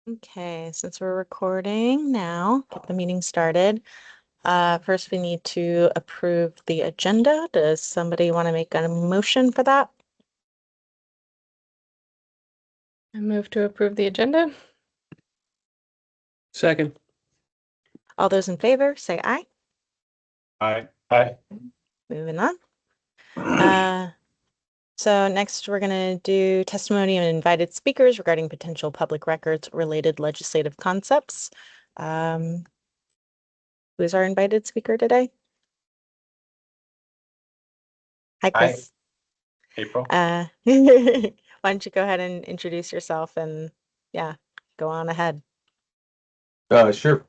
Okay, since we're recording now, get the meeting started. First, we need to approve the agenda. Does somebody want to make a motion for that? I move to approve the agenda. Second. All those in favor, say aye. Aye. Moving on. So next we're going to do testimony of invited speakers regarding potential public records related legislative concepts. Who's our invited speaker today? Hi, Chris. Hi, April. Why don't you go ahead and introduce yourself and go on ahead. Sure.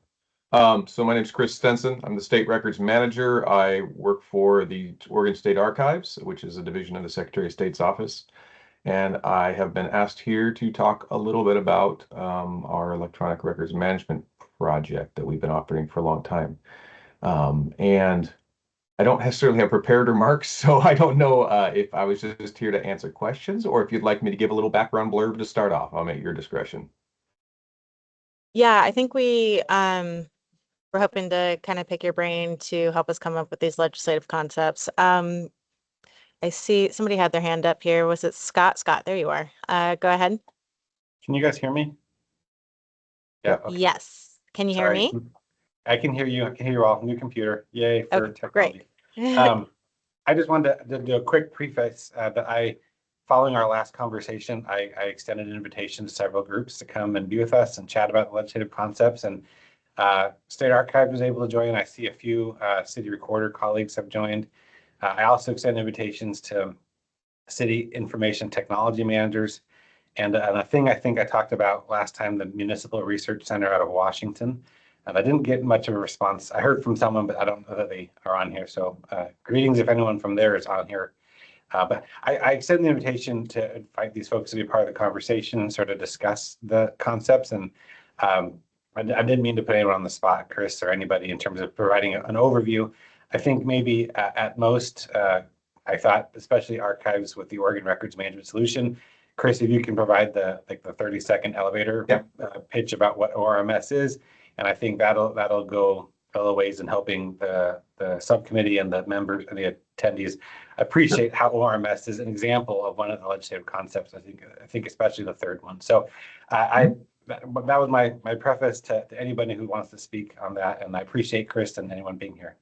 So my name is Chris Stenson. I'm the state records manager. I work for the Oregon State Archives, which is a division of the Secretary of State's office. And I have been asked here to talk a little bit about our electronic records management project that we've been operating for a long time. And I don't necessarily have prepared remarks, so I don't know if I was just here to answer questions or if you'd like me to give a little background blurb to start off. I'm at your discretion. Yeah, I think we're hoping to kind of pick your brain to help us come up with these legislative concepts. I see somebody had their hand up here. Was it Scott? Scott, there you are. Go ahead. Can you guys hear me? Yeah. Okay. Yes. Can you hear me? I can hear you. I can hear you all. New computer. Yay for technology. Great. I just wanted to do a quick preface that following our last conversation, I extended an invitation to several groups to come and be with us and chat about legislative concepts. And State Archive was able to join. I see a few city recorder colleagues have joined. I also extend invitations to city information technology managers. And a thing I think I talked about last time, the Municipal Research Center out of Washington. And I didn't get much of a response. I heard from someone, but I don't know that they are on here. So greetings if anyone from there is on here. But I extend the invitation to invite these folks to be part of the conversation and sort of discuss the concepts. And I didn't mean to put anyone on the spot, Chris, or anybody, in terms of providing an overview. I think maybe at most, I thought, especially archives with the Oregon Records Management Solution, Chris, if you can provide the 30-second elevator pitch about what ORMS is, and I think that'll go a little ways in helping the subcommittee and the members and the attendees appreciate how ORMS is an example of one of the legislative concepts. I think especially the third one. So that was my preface to anybody who wants to speak on that, and I appreciate Chris and anyone being here.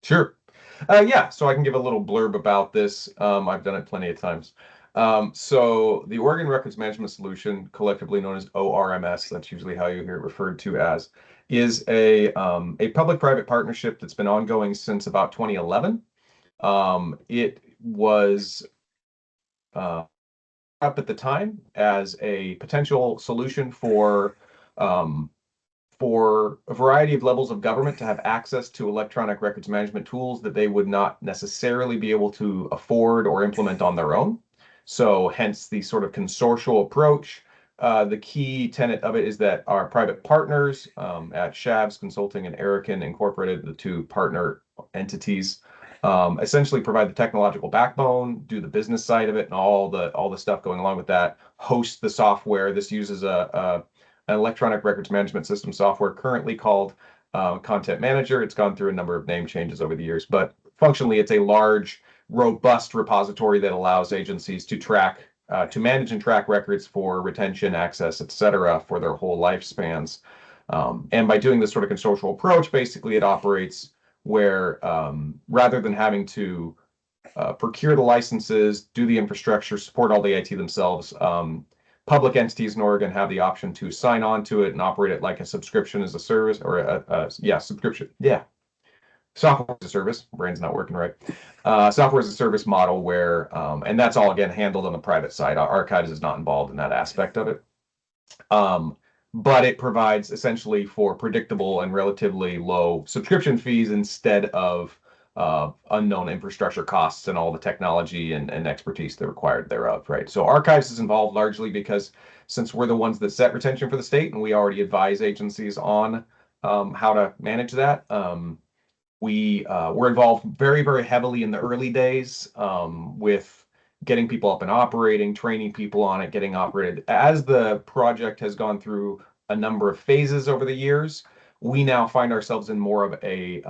Sure. So I can give a little blurb about this. I've done it plenty of times. So the Oregon Records Management Solution, collectively known as ORMS, that's usually how you hear it referred to as, is a public-private partnership that's been ongoing since about 2011. It was up at the time as a potential solution for a variety of levels of government to have access to electronic records management tools that they would not necessarily be able to afford or implement on their own. So hence the sort of consortial approach. The key tenet of it is that our private partners at Shabs Consulting and Erican Incorporated, the two partner entities, essentially provide the technological backbone, do the business side of it, and all the stuff going along with that, host the software. This uses an electronic records management system software currently called Content Manager. It's gone through a number of name changes over the years, but functionally it's a large, robust repository that allows agencies to manage and track records for retention, access, etc., for their whole lifespans. And by doing this sort of consortial approach, basically it operates where rather than having to procure the licenses, do the infrastructure, support all the IT themselves, public entities in Oregon have the option to sign on to it and operate it like a subscription as a service, or subscription. Yeah. Software as a service. Brain's not working right. Software as a service model where, and that's all again handled on the private side. Our Archives is not involved in that aspect of it. But it provides essentially for predictable and relatively low subscription fees instead of unknown infrastructure costs and all the technology and expertise that are required thereof, right? So Archives is involved largely because since we're the ones that set retention for the state and we already advise agencies on how to manage that, we're involved very, very heavily in the early days with getting people up and operating, training people on it, getting operated. As the project has gone through a number of phases over the years. We now find ourselves in more of a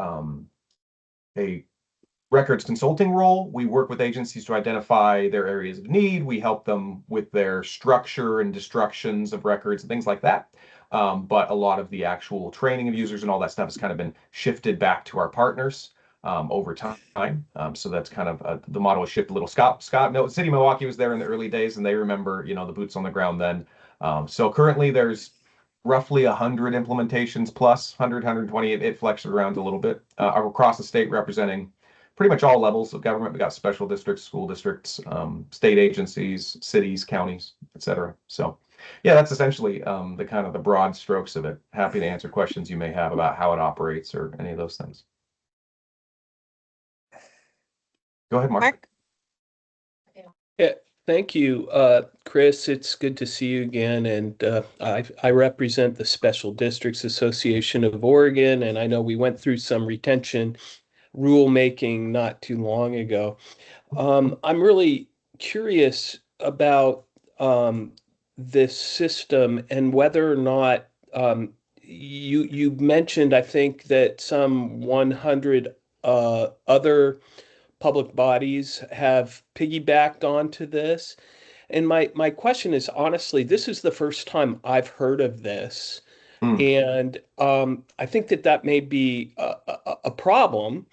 records consulting role. We work with agencies to identify their areas of need. We help them with their structure and destructions of records and things like that. But a lot of the actual training of users and all that stuff has kind of been shifted back to our partners over time. So that's kind of the model has shifted a little. City of Milwaukee was there in the early days, and they remember, the boots on the ground then. So currently there's roughly 100 implementations plus 100, 120. It flexes around a little bit across the state, representing pretty much all levels of government. We got special districts, school districts, state agencies, cities, counties, etc. So yeah, that's essentially the kind of the broad strokes of it. Happy to answer questions you may have about how it operates or any of those things. Go ahead, Mark. Mark? Yeah, thank you, Chris. It's good to see you again. And I represent the Special Districts Association of Oregon, and I know we went through some retention rulemaking not too long ago. I'm really curious about this system and whether or not you mentioned, I think, that some 100 other public bodies have piggybacked onto this. And my question is, honestly, this is the first time I've heard of this. And I think that may be a problem,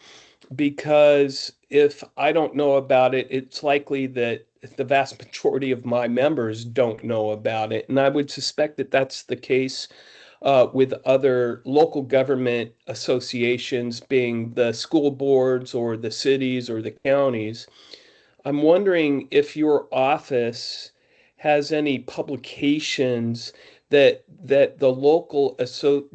because if I don't know about it, it's likely that the vast majority of my members don't know about it. And I would suspect that that's the case with other local government associations, being the school boards or the cities or the counties. I'm wondering if your office has any publications that the local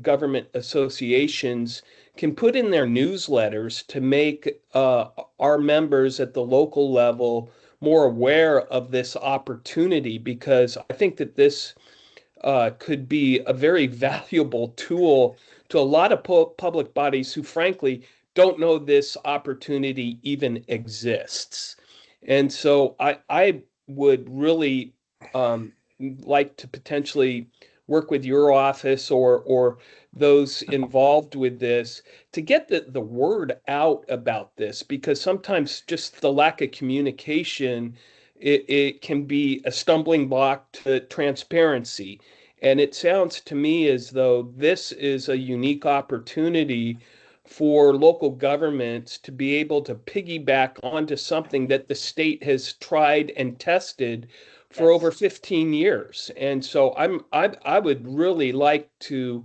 government associations can put in their newsletters to make our members at the local level more aware of this opportunity, because I think that this could be a very valuable tool to a lot of public bodies who frankly don't know this opportunity even exists. And so I would really like to potentially work with your office or those involved with this to get the word out about this, because sometimes just the lack of communication, it can be a stumbling block to transparency. And it sounds to me as though this is a unique opportunity for local governments to be able to piggyback onto something that the state has tried and tested for over 15 years. And so I would really like to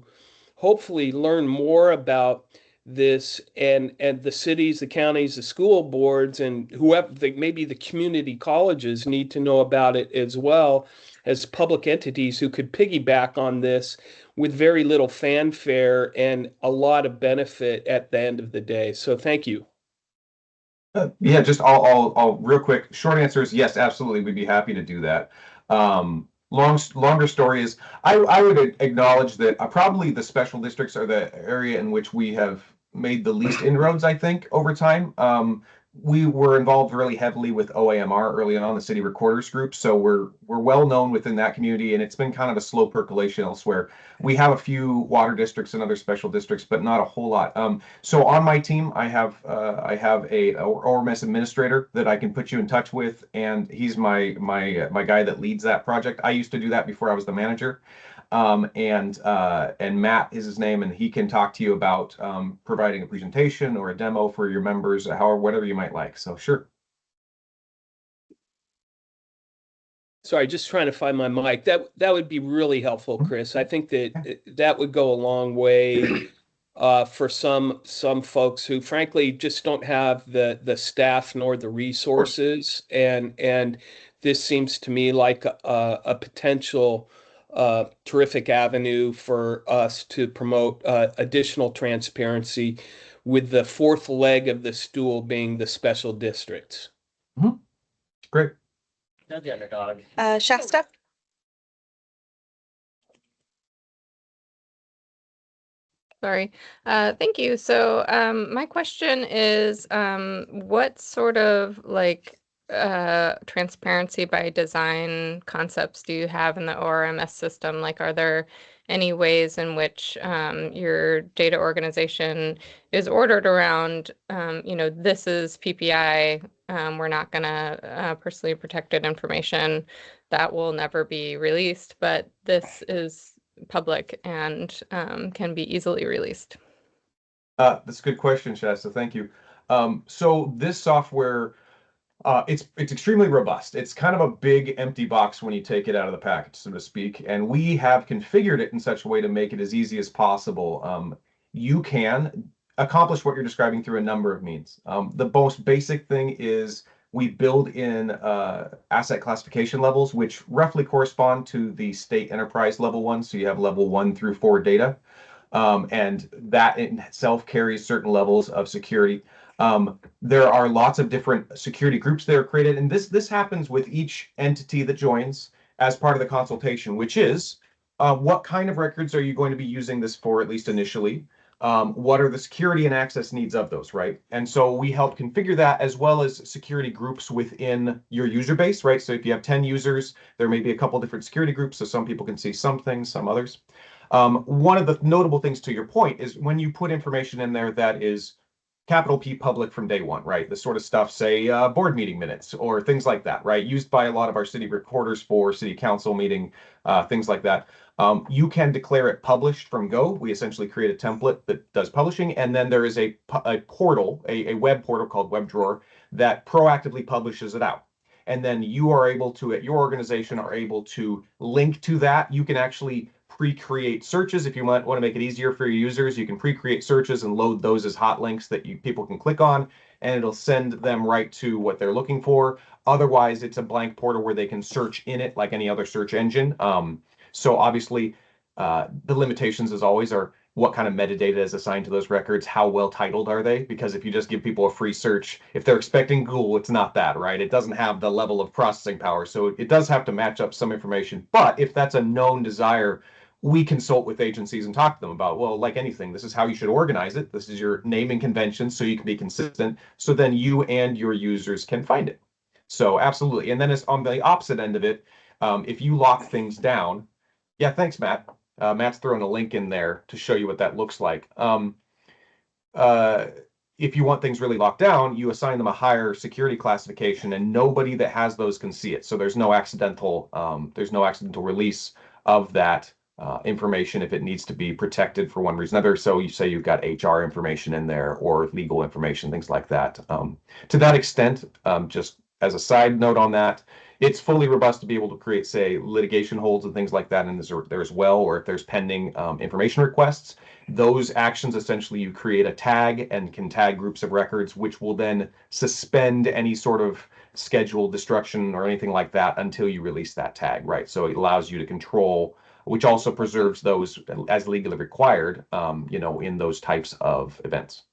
hopefully learn more about this, and the cities, the counties, the school boards, and whoever, maybe the community colleges need to know about it as well, as public entities who could piggyback on this with very little fanfare and a lot of benefit at the end of the day. So thank you. Yeah, just I'll real quick. Short answer is yes, absolutely. We'd be happy to do that. Longer story is I would acknowledge that probably the special districts are the area in which we have made the least inroads, I think, over time. We were involved really heavily with OAMR early on, the City Recorders Group, so we're well known within that community, and it's been kind of a slow percolation elsewhere. We have a few water districts and other special districts, but not a whole lot. So on my team, I have a ORMS administrator that I can put you in touch with, and he's my guy that leads that project. I used to do that before I was the manager. And Matt is his name, and he can talk to you about providing a presentation or a demo for your members, however, whatever you might like. So sure. Sorry, just trying to find my mic. That would be really helpful, Chris. I think that would go a long way for some folks who frankly just don't have the staff nor the resources, and this seems to me like a potential terrific avenue for us to promote additional transparency, with the fourth leg of the stool being the special districts. Mm-hmm. Great. The underdog. Shasta? Sorry. Thank you. So my question is, what sort of transparency by design concepts do you have in the ORMS system? Like, are there any ways in which your data organization is ordered around, this is PPI, we're not going to personally protected information that will never be released, but this is public and can be easily released. That's a good question, Shasta. Thank you. So this software, it's extremely robust. It's kind of a big empty box when you take it out of the package, so to speak. And we have configured it in such a way to make it as easy as possible. You can accomplish what you're describing through a number of means. The most basic thing is we build in asset classification levels, which roughly correspond to the state enterprise level 1. So you have level 1 through 4 data. And that in itself carries certain levels of security. There are lots of different security groups that are created, and this happens with each entity that joins as part of the consultation, which is what kind of records are you going to be using this for, at least initially? What are the security and access needs of those, right? And so we help configure that, as well as security groups within your user base, right? So if you have 10 users, there may be a couple different security groups, so some people can see some things, some others. One of the notable things, to your point, is when you put information in there that is capital P public from day one, right? The sort of stuff, say, board meeting minutes or things like that, right? Used by a lot of our city recorders for city council meeting, things like that. You can declare it published from Go. We essentially create a template that does publishing, and then there is a portal, a web portal called WebDrawer that proactively publishes it out. And then you are able to, at your organization, are able to link to that. You can actually pre-create searches. If you want to make it easier for your users, you can pre-create searches and load those as hot links that people can click on, and it'll send them right to what they're looking for. Otherwise, it's a blank portal where they can search in it like any other search engine. So obviously, the limitations, as always, are what kind of metadata is assigned to those records, how well titled are they? Because if you just give people a free search, if they're expecting Google, it's not that, right? It doesn't have the level of processing power. So it does have to match up some information. But if that's a known desire, we consult with agencies and talk to them about, well, like anything, this is how you should organize it. This is your naming convention, so you can be consistent. So then you and your users can find it. So absolutely. And then it's on the opposite end of it. If you lock things down, yeah, thanks, Matt. Matt's throwing a link in there to show you what that looks like. If you want things really locked down, you assign them a higher security classification, and nobody that has those can see it. So there's no accidental release of that information if it needs to be protected for one reason or another. So you say you've got HR information in there or legal information, things like that. To that extent, just as a side note on that, it's fully robust to be able to create, say, litigation holds and things like that in there as well, or if there's pending information requests. Those actions, essentially, you create a tag and can tag groups of records, which will then suspend any sort of scheduled destruction or anything like that until you release that tag, right? So it allows you to control, which also preserves those as legally required, in those types of events.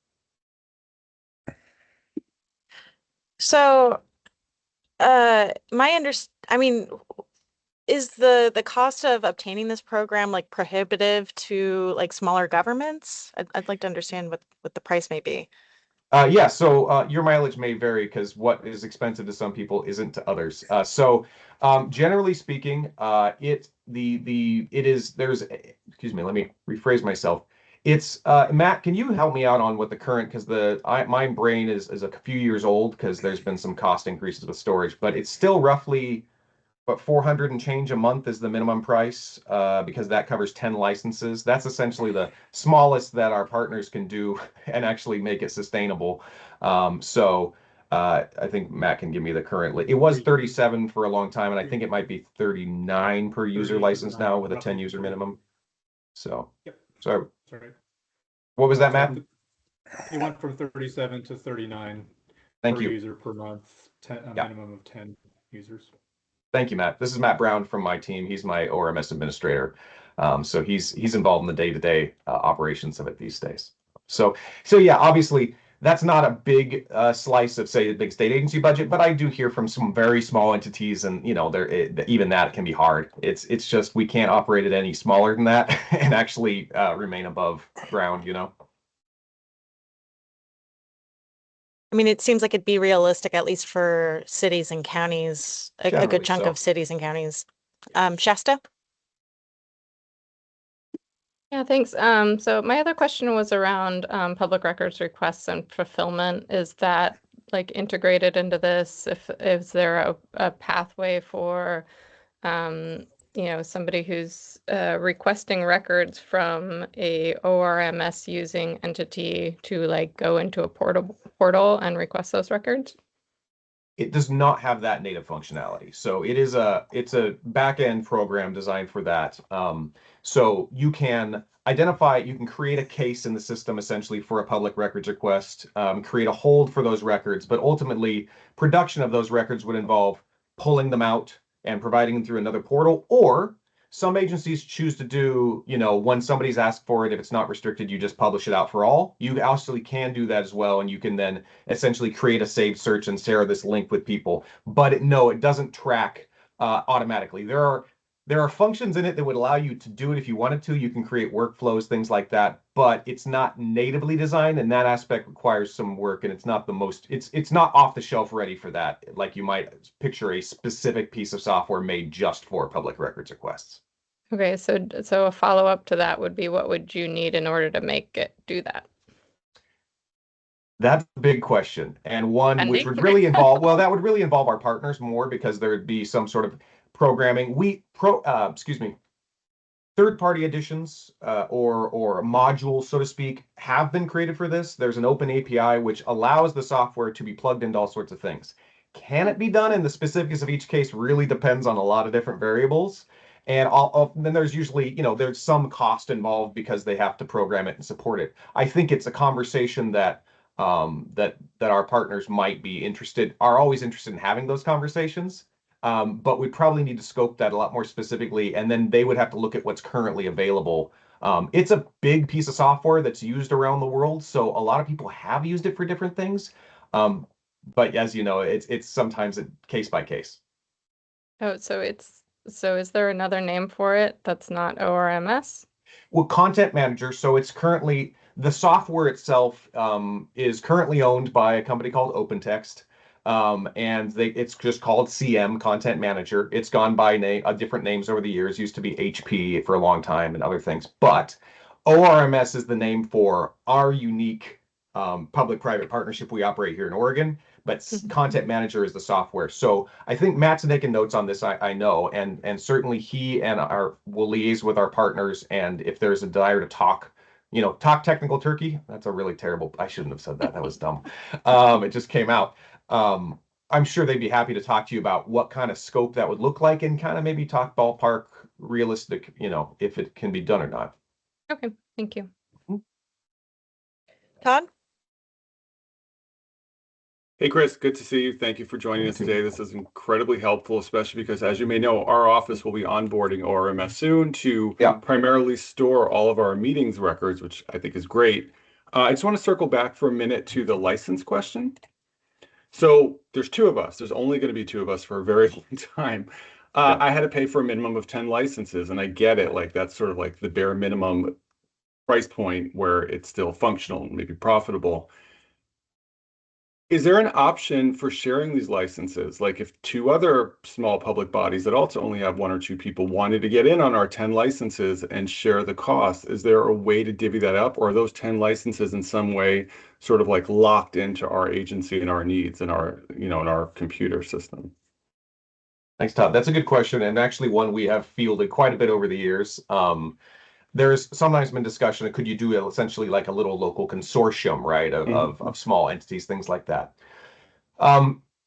So, is the cost of obtaining this program like prohibitive to like smaller governments? I'd like to understand what the price may be. Yeah, so your mileage may vary because what is expensive to some people isn't to others. Generally speaking, excuse me, let me rephrase myself. It's Matt, can you help me out on what the current, because my brain is a few years old because there's been some cost increases with storage, but it's still roughly but 400 and change a month is the minimum price, because that covers 10 licenses. That's essentially the smallest that our partners can do and actually make it sustainable. I think Matt can give me the current. It was 37 for a long time, and I think it might be 39 per user license now with a 10 user minimum. So, Yep. Sorry. Sorry. What was that, Matt? It went from 37 to 39 Thank per you. user per month, minimum of 10 users. Thank you, Matt. This is Matt Brown from my team. He's my ORMS administrator. So he's involved in the day-to-day operations of it these days. So yeah, obviously that's not a big slice of, say, a big state agency budget, but I do hear from some very small entities, and even that can be hard. It's just we can't operate it any smaller than that and actually remain above ground. I mean, it seems like it'd be realistic, at least for cities and counties, a good chunk of cities and counties. Shasta? Yeah, thanks. So my other question was around public records requests and fulfillment. Is that like integrated into this? If is there a pathway for somebody who's requesting records from a ORMS using entity to like go into a portal and request those records? It does not have that native functionality. So it's a back-end program designed for that. So you can you can create a case in the system essentially for a public records request, create a hold for those records, but ultimately production of those records would involve pulling them out and providing them through another portal, or some agencies choose to do, when somebody's asked for it, if it's not restricted, you just publish it out for all. You actually can do that as well, and you can then essentially create a saved search and share this link with people. But no, it doesn't track automatically. There are functions in it that would allow you to do it if you wanted to. You can create workflows, things like that, but it's not natively designed, and that aspect requires some work, and it's not the most, it's not off the shelf ready for that, like you might picture a specific piece of software made just for public records requests. Okay, so a follow-up to that would be, what would you need in order to make it do that? That's a big question, and one which would really involve, well, that would really involve our partners more, because there'd be some sort of programming. Third-party editions or modules, so to speak, have been created for this. There's an open API which allows the software to be plugged into all sorts of things. Can it be done? And the specifics of each case really depends on a lot of different variables. And then there's usually, there's some cost involved because they have to program it and support it. I think it's a conversation that that our partners might be always interested in having those conversations. But we probably need to scope that a lot more specifically, and then they would have to look at what's currently available. It's a big piece of software that's used around the world, so a lot of people have used it for different things. But as you know, it's sometimes a case by case. Oh, so is there another name for it that's not ORMS? Well, Content Manager. So it's currently, the software itself is currently owned by a company called OpenText. And it's just called CM, Content Manager. It's gone by different names over the years. Used to be HP for a long time and other things. But ORMS is the name for our unique public-private partnership we operate here in Oregon. But Content Manager is the software. So I think Matt's taking notes on this, I know, and certainly he and will liaise with our partners. And if there's a desire to talk technical turkey, that's a really terrible, I shouldn't have said that. That was dumb. It just came out. I'm sure they'd be happy to talk to you about what kind of scope that would look like, and kind of maybe talk ballpark realistic, if it can be done or not. Okay, thank you. Todd? Hey, Chris, good to see you. Thank you for joining us today. This is incredibly helpful, especially because, as you may know, our office will be onboarding ORMS soon to primarily store all of our meetings records, which I think is great. I just want to circle back for a minute to the license question. So there's two of us. There's only going to be two of us for a very long time. I had to pay for a minimum of 10 licenses, and I get it. Like, that's sort of like the bare minimum price point where it's still functional and maybe profitable. Is there an option for sharing these licenses? Like, if two other small public bodies that also only have one or two people wanted to get in on our 10 licenses and share the cost, is there a way to divvy that up? Or are those 10 licenses in some way sort of like locked into our agency and our needs and our, in our computer system? Thanks, Todd. That's a good question, and actually one we have fielded quite a bit over the years. There's sometimes been discussion of, could you do essentially like a little local consortium, right, of small entities, things like that.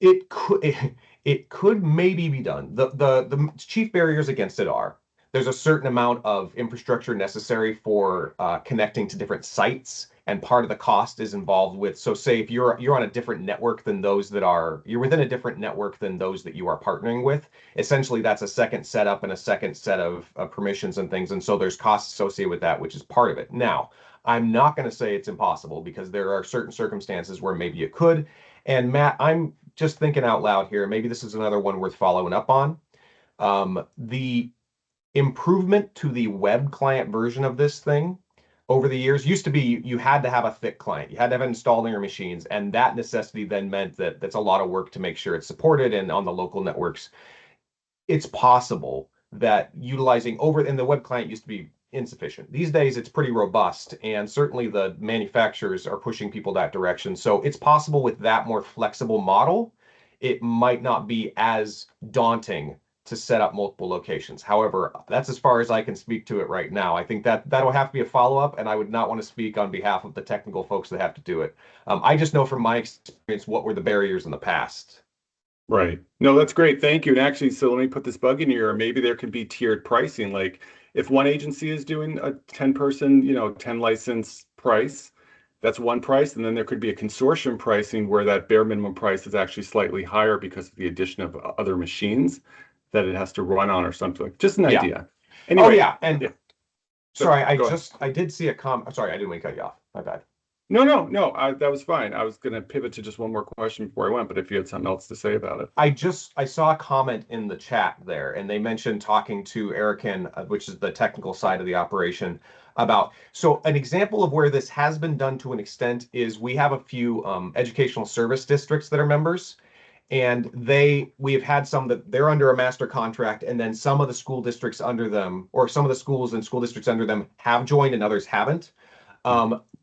It could maybe be done. The chief barriers against it are, there's a certain amount of infrastructure necessary for connecting to different sites, and part of the cost is involved with, so say if you're on a different network than those that you're within a different network than those that you are partnering with, essentially that's a second setup and a second set of permissions and things, and so there's costs associated with that, which is part of it. Now, I'm not going to say it's impossible, because there are certain circumstances where maybe it could. And Matt, I'm just thinking out loud here, maybe this is another one worth following up on. The improvement to the web client version of this thing over the years used to be you had to have a thick client. You had to have it installed on your machines, and that necessity then meant that that's a lot of work to make sure it's supported and on the local networks. It's possible that utilizing and the web client used to be insufficient. These days, it's pretty robust, and certainly the manufacturers are pushing people that direction. So it's possible with that more flexible model, it might not be as daunting to set up multiple locations. However, that's as far as I can speak to it right now. I think that that'll have to be a follow-up, and I would not want to speak on behalf of the technical folks that have to do it. I just know from my experience what were the barriers in the past. Right. No, that's great. Thank you. And actually, so let me put this bug in your ear. Maybe there could be tiered pricing. Like if one agency is doing a 10-person, 10 license price, that's one price. And then there could be a consortium pricing where that bare minimum price is actually slightly higher because of the addition of other machines that it has to run on or something. Just an idea. Anyway, oh, yeah. And yeah. Sorry, Go I did see a comment. Sorry, I didn't mean to cut you off. My bad. No, that was fine. I was going to pivot to just one more question before I went, but if you had something else to say about it. I saw a comment in the chat there, and they mentioned talking to Erican, which is the technical side of the operation, about, so an example of where this has been done to an extent is we have a few educational service districts that are members, and we have had some that they're under a master contract, and then some of the school districts under them, or some of the schools and school districts under them have joined and others haven't.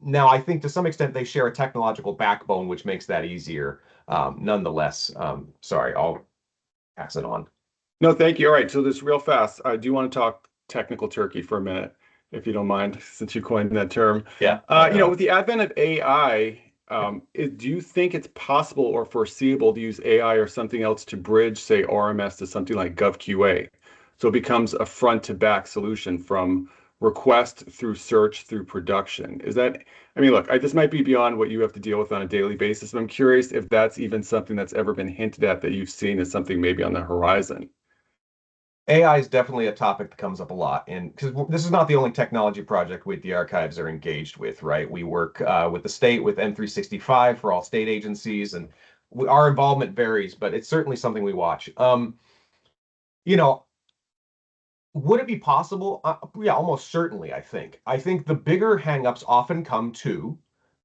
Now, I think to some extent they share a technological backbone, which makes that easier. Nonetheless, sorry, I'll pass it on. No, thank you. All right, so this real fast. I do want to talk technical turkey for a minute, if you don't mind, since you coined that term. Yeah. With the advent of AI, do you think it's possible or foreseeable to use AI or something else to bridge, say, ORMS to something like GovQA? So it becomes a front-to-back solution from request through search through production. Look, this might be beyond what you have to deal with on a daily basis, but I'm curious if that's even something that's ever been hinted at that you've seen as something maybe on the horizon. AI is definitely a topic that comes up a lot, and because this is not the only technology project the archives are engaged with, right? We work with the state with M365 for all state agencies, and our involvement varies, but it's certainly something we watch. Would it be possible? Yeah, almost certainly, I think. I think the bigger hangups often come to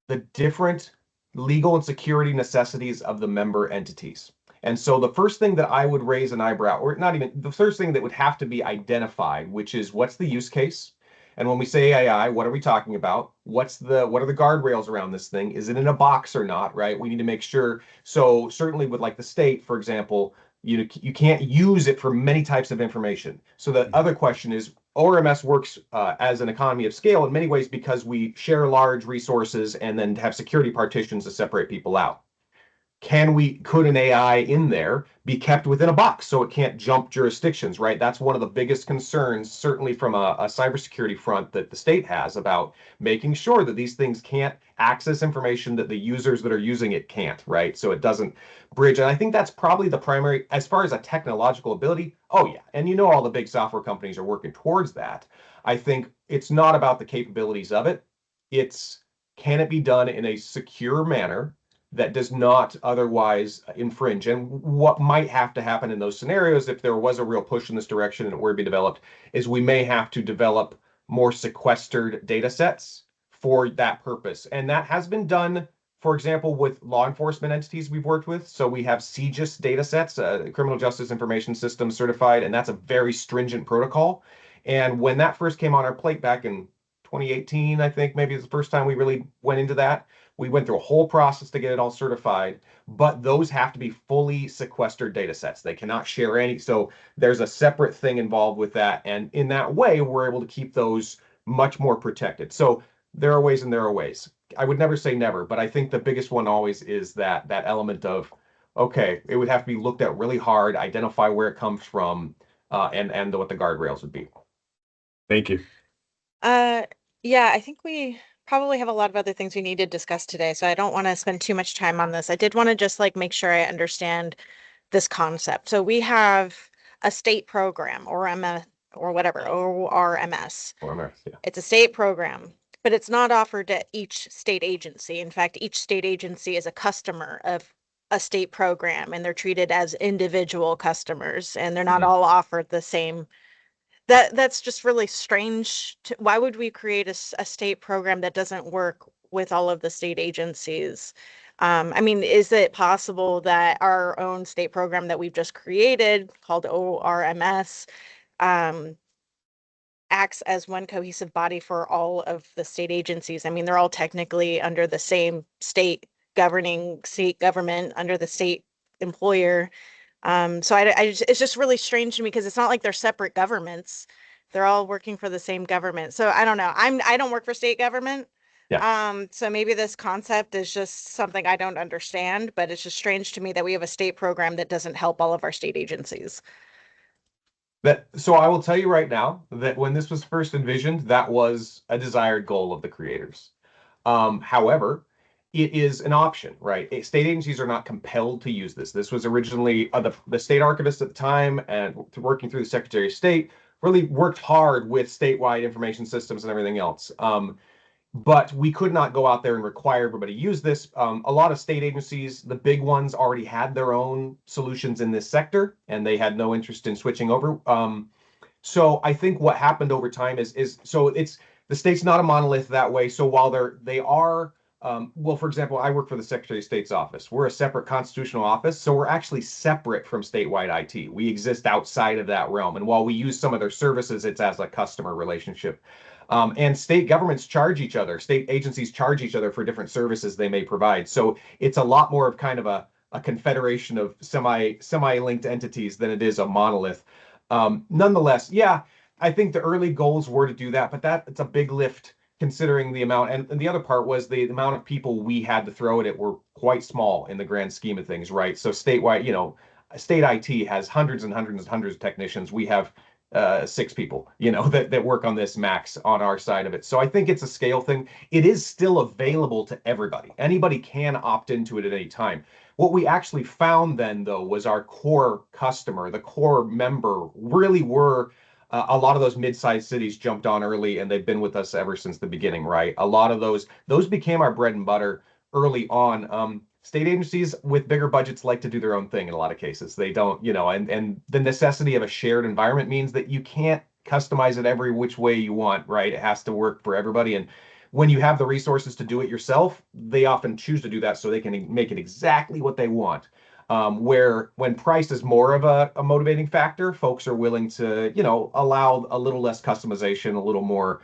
the different legal and security necessities of the member entities. And so the first thing that I would raise an eyebrow, or not even, the first thing that would have to be identified, which is what's the use case? And when we say AI, what are we talking about? What are the guardrails around this thing? Is it in a box or not, right? We need to make sure. So certainly with like the state, for example, you can't use it for many types of information. So the other question is, ORMS works as an economy of scale in many ways because we share large resources and then have security partitions to separate people out. Could an AI in there be kept within a box so it can't jump jurisdictions, right? That's one of the biggest concerns, certainly from a cybersecurity front, that the state has about making sure that these things can't access information that the users that are using it can't, right? So it doesn't bridge. And I think that's probably the primary, as far as a technological ability. Oh yeah, and all the big software companies are working towards that. I think it's not about the capabilities of it. Can it be done in a secure manner that does not otherwise infringe? And what might have to happen in those scenarios, if there was a real push in this direction and it were to be developed, is we may have to develop more sequestered data sets for that purpose. And that has been done, for example, with law enforcement entities we've worked with. So we have CJIS data sets, Criminal Justice Information System certified, and that's a very stringent protocol. And when that first came on our plate back in 2018, I think maybe it's the first time we really went into that. We went through a whole process to get it all certified, but those have to be fully sequestered data sets. They cannot share any. So there's a separate thing involved with that. And in that way, we're able to keep those much more protected. So there are ways and there are ways. I would never say never, but I think the biggest one always is that element of, okay, it would have to be looked at really hard, identify where it comes from, and what the guardrails would be. Thank you. Yeah, I think we probably have a lot of other things we need to discuss today, so I don't want to spend too much time on this. I did want to just make sure I understand this concept. So we have a state program or whatever, ORMS. ORMS, yeah. It's a state program, but it's not offered to each state agency. In fact, each state agency is a customer of a state program, and they're treated as individual customers, and they're not all offered the same. That's just really strange. Why would we create a state program that doesn't work with all of the state agencies? Is it possible that our own state program that we've just created called ORMS acts as one cohesive body for all of the state agencies. I mean, they're all technically under the same state governing state government, under the state employer. So it's just really strange to me because it's not like they're separate governments. They're all working for the same government. So I don't know. I don't work for state government. So maybe this concept is just something I don't understand, but it's just strange to me that we have a state program that doesn't help all of our state agencies. So I will tell you right now that when this was first envisioned, that was a desired goal of the creators. However, it is an option, right? State agencies are not compelled to use this. This was originally the state archivist at the time, and working through the Secretary of State, really worked hard with statewide information systems and everything else. But we could not go out there and require everybody to use this. A lot of state agencies, the big ones, already had their own solutions in this sector, and they had no interest in switching over. So I think what happened over time is so it's the state's not a monolith that way. So while they are, well, for example, I work for the Secretary of State's office. We're a separate constitutional office, so we're actually separate from statewide IT. We exist outside of that realm, and while we use some of their services, it's as a customer relationship. And state governments charge each other. State agencies charge each other for different services they may provide. So it's a lot more of kind of a confederation of semi-linked entities than it is a monolith. Nonetheless, yeah, I think the early goals were to do that, but it's a big lift considering the amount. And the other part was the amount of people we had to throw at it were quite small in the grand scheme of things, right? So statewide, state IT has hundreds and hundreds and hundreds of technicians. We have 6 people, that work on this max on our side of it. So I think it's a scale thing. It is still available to everybody. Anybody can opt into it at any time. What we actually found then, though, was our core customer, the core member, really were a lot of those mid-sized cities jumped on early, and they've been with us ever since the beginning, right? A lot of those became our bread and butter early on. State agencies with bigger budgets like to do their own thing in a lot of cases. They don't, and the necessity of a shared environment means that you can't customize it every which way you want, right? It has to work for everybody. And when you have the resources to do it yourself, they often choose to do that so they can make it exactly what they want. Where when price is more of a motivating factor, folks are willing to, allow a little less customization, a little more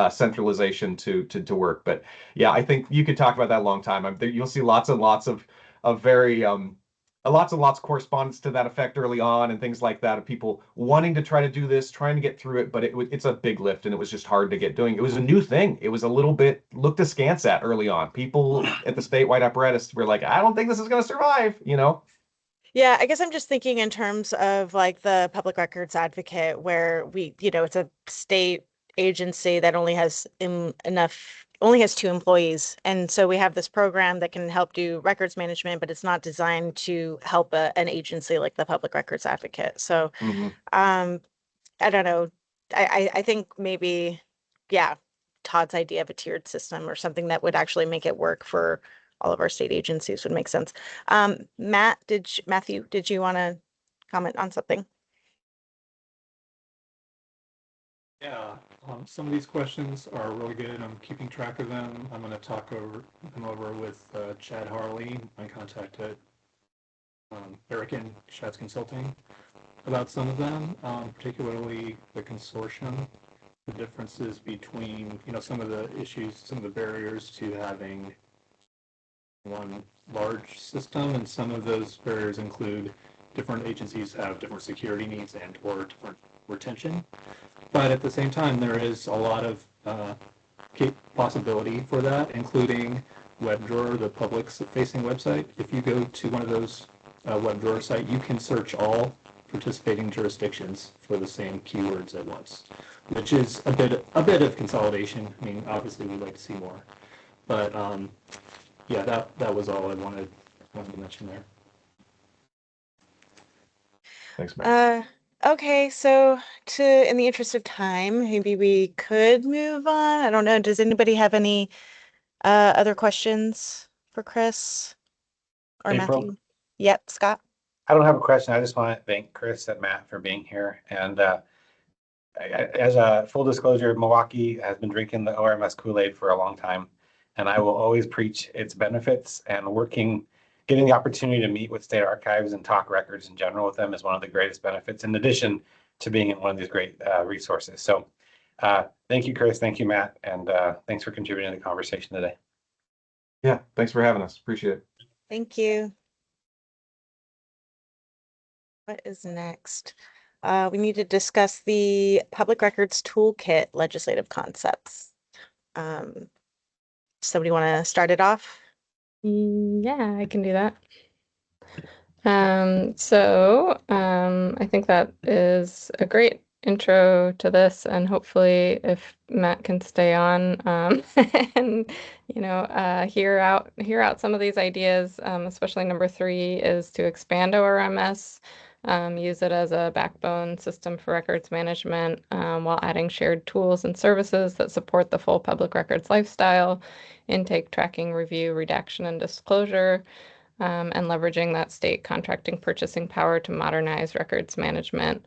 centralization to work. But yeah, I think you could talk about that a long time. You'll see lots and lots of very lots and lots of correspondence to that effect early on and things like that of people wanting to try to do this, trying to get through it, but it's a big lift and it was just hard to get doing. It was a new thing. It was a little bit looked askance at early on. People at the statewide apparatus were like, I don't think this is going to survive, Yeah, I guess I'm just thinking in terms of like the public records advocate, where it's a state agency that only has 2 employees. And so we have this program that can help do records management, but it's not designed to help an agency like the public records advocate. So I don't know. I think maybe, yeah, Todd's idea of a tiered system or something that would actually make it work for all of our state agencies would make sense. Matthew, did you want to comment on something? Yeah, some of these questions are really good. I'm keeping track of them. I'm going to talk them over with Chad Harley, my contact at Eric and Chad's Consulting, about some of them, particularly the consortium, the differences between, some of the issues, some of the barriers to having one large system, and some of those barriers include different agencies have different security needs and or different retention. But at the same time, there is a lot of possibility for that, including WebDrawer, the public-facing website. If you go to one of those WebDrawer site, you can search all participating jurisdictions for the same keywords at once, which is a bit of consolidation. I mean, obviously, we'd like to see more, but yeah, that was all I wanted to mention there. Thanks, Matt. Okay, so in the interest of time, maybe we could move on. I don't know. Does anybody have any other questions for Chris or April? Matthew? Yep, Scott. I don't have a question. I just want to thank Chris and Matt for being here. And as a full disclosure, Milwaukee has been drinking the ORMS Kool-Aid for a long time, and I will always preach its benefits. And getting the opportunity to meet with state archives and talk records in general with them is one of the greatest benefits, in addition to being in one of these great resources. So Thank you, Chris. Thank you, Matt. And thanks for contributing to the conversation today. Yeah, thanks for having us. Appreciate it. Thank you. What is next? We need to discuss the Public Records Toolkit legislative concepts. Somebody want to start it off? Yeah, I can do that. I think that is a great intro to this, and hopefully if Matt can stay on and hear out some of these ideas, especially number 3 is to expand ORMS, use it as a backbone system for records management, while adding shared tools and services that support the full public records lifestyle, intake, tracking, review, redaction, and disclosure. And leveraging that state contracting purchasing power to modernize records management.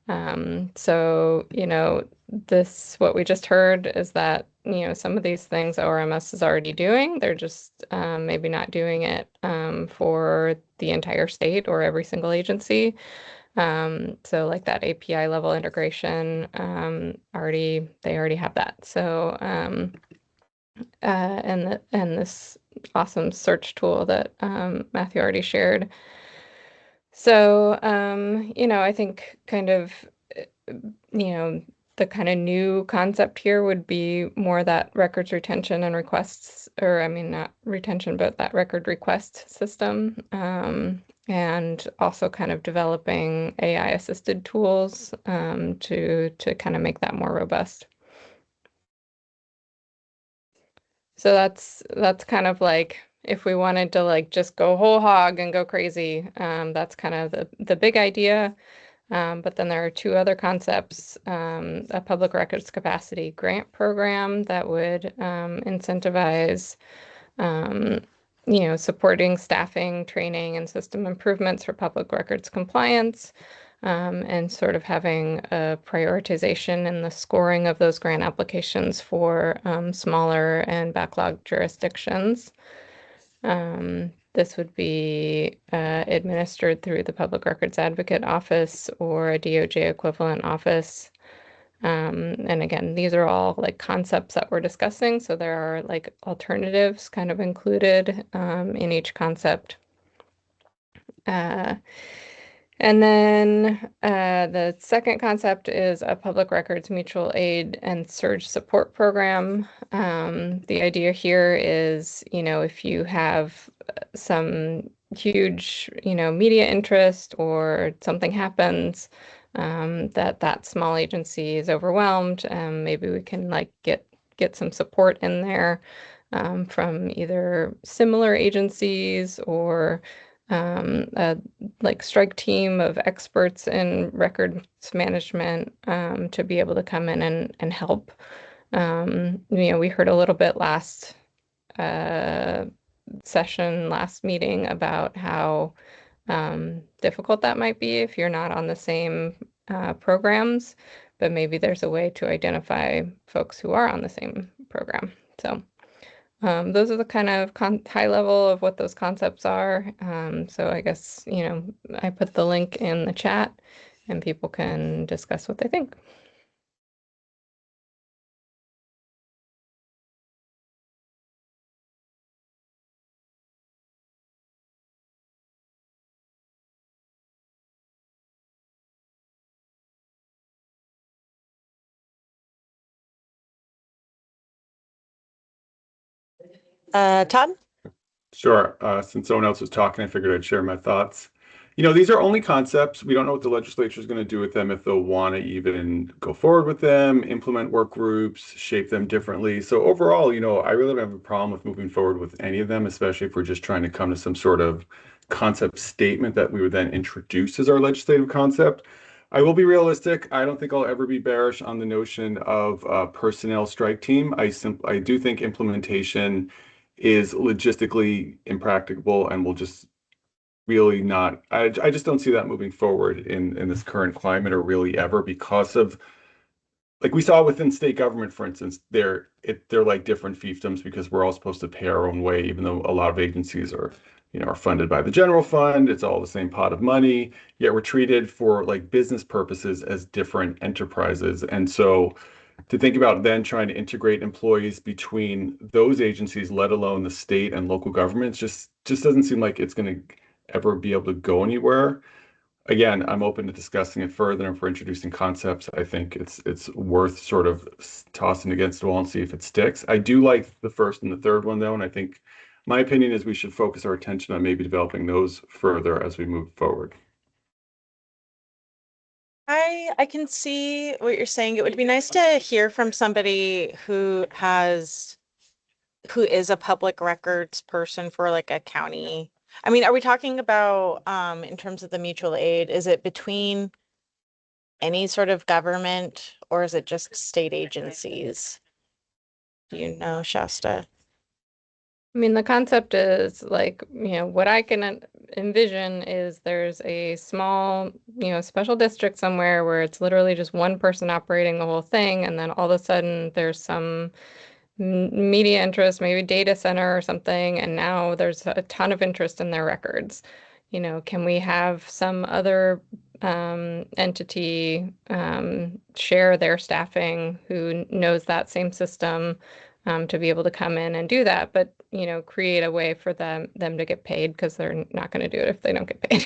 What we just heard is that, some of these things ORMS is already doing. They're just maybe not doing it for the entire state or every single agency. So like that API level integration, they already have that. So, and this awesome search tool that Matthew already shared. So, I think kind of, the kind of new concept here would be more that records retention and requests, or I mean, not retention, but that record request system. And also kind of developing AI assisted tools to kind of make that more robust. So that's kind of like if we wanted to like just go whole hog and go crazy, that's kind of the big idea. But then there are 2 other concepts, a public records capacity grant program that would incentivize supporting staffing, training, and system improvements for public records compliance, and sort of having a prioritization in the scoring of those grant applications for smaller and backlogged jurisdictions. This would be administered through the Public Records Advocate Office or a DOJ equivalent office. And again, these are all like concepts that we're discussing, so there are like alternatives kind of included in each concept. And then the second concept is a public records mutual aid and surge support program. The idea here is, if you have some huge, media interest or something happens, that small agency is overwhelmed, maybe we can like get some support in there from either similar agencies or a like strike team of experts in records management to be able to come in and help. We heard a little bit last meeting about how difficult that might be if you're not on the same programs, but maybe there's a way to identify folks who are on the same program. So those are the kind of high level of what those concepts are. So I guess, I put the link in the chat and people can discuss what they think. Todd? Sure. Since someone else was talking, I figured I'd share my thoughts. These are only concepts. We don't know what the legislature is going to do with them, if they'll want to even go forward with them, implement work groups, shape them differently. So overall, I really don't have a problem with moving forward with any of them, especially if we're just trying to come to some sort of concept statement that we would then introduce as our legislative concept. I will be realistic. I don't think I'll ever be bearish on the notion of a personnel strike team. I do think implementation is logistically impracticable and will just really not, I just don't see that moving forward in this current climate, or really ever, because of, like we saw within state government, for instance, they're like different fiefdoms because we're all supposed to pay our own way, even though a lot of agencies are funded by the general fund. It's all the same pot of money, yet we're treated for like business purposes as different enterprises. And so to think about then trying to integrate employees between those agencies, let alone the state and local governments, just doesn't seem like it's going to ever be able to go anywhere. Again, I'm open to discussing it further, and for introducing concepts, I think it's worth sort of tossing against the wall and see if it sticks. I do like the first and the third one though, and I think my opinion is we should focus our attention on maybe developing those further as we move forward. I can see what you're saying. It would be nice to hear from somebody who is a public records person for like a county. I mean, are we talking about in terms of the mutual aid, is it between any sort of government or is it just state agencies? Do you know, Shasta? I mean, the concept is like, what I can envision is there's a small, special district somewhere where it's literally just one person operating the whole thing. And then all of a sudden there's some media interest, maybe data center or something. And now there's a ton of interest in their records. Can we have some other entity share their staffing who knows that same system to be able to come in and do that, but create a way for them to get paid because they're not going to do it if they don't get paid.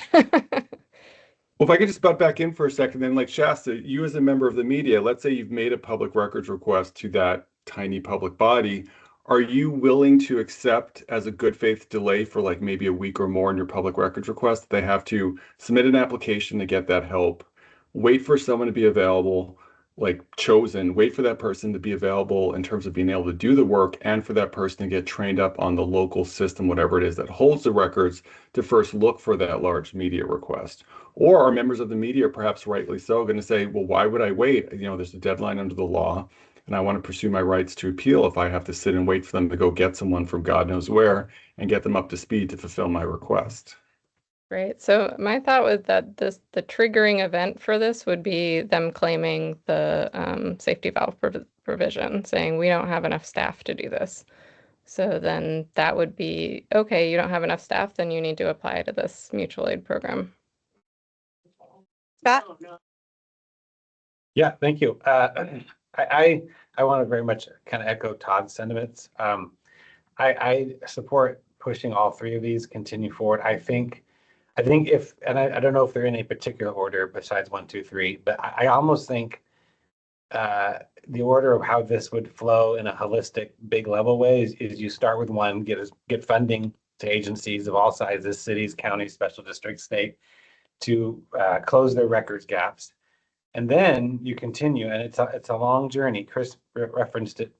Well, if I could just butt back in for a second, then like Shasta, you as a member of the media, let's say you've made a public records request to that tiny public body. Are you willing to accept as a good faith delay for like maybe a week or more in your public records request that they have to submit an application to get that help, wait for someone to be available, like chosen, wait for that person to be available in terms of being able to do the work and for that person to get trained up on the local system, whatever it is that holds the records, to first look for that large media request? Or are members of the media, perhaps rightly so, going to say, well, why would I wait? There's a deadline under the law, and I want to pursue my rights to appeal if I have to sit and wait for them to go get someone from God knows where and get them up to speed to fulfill my request. Right. So my thought was that the triggering event for this would be them claiming the safety valve provision, saying we don't have enough staff to do this. So then that would be, okay, you don't have enough staff, then you need to apply to this mutual aid program. Scott? Yeah, thank you. I want to very much kind of echo Todd's sentiments. I support pushing all three of these, continue forward. I think if, and I don't know if they're in a particular order besides 1, 2, 3, but I almost think the order of how this would flow in a holistic, big level way is you start with one, get funding to agencies of all sizes, cities, counties, special districts, state, to close their records gaps. And then you continue, and it's a long journey. Chris referenced it,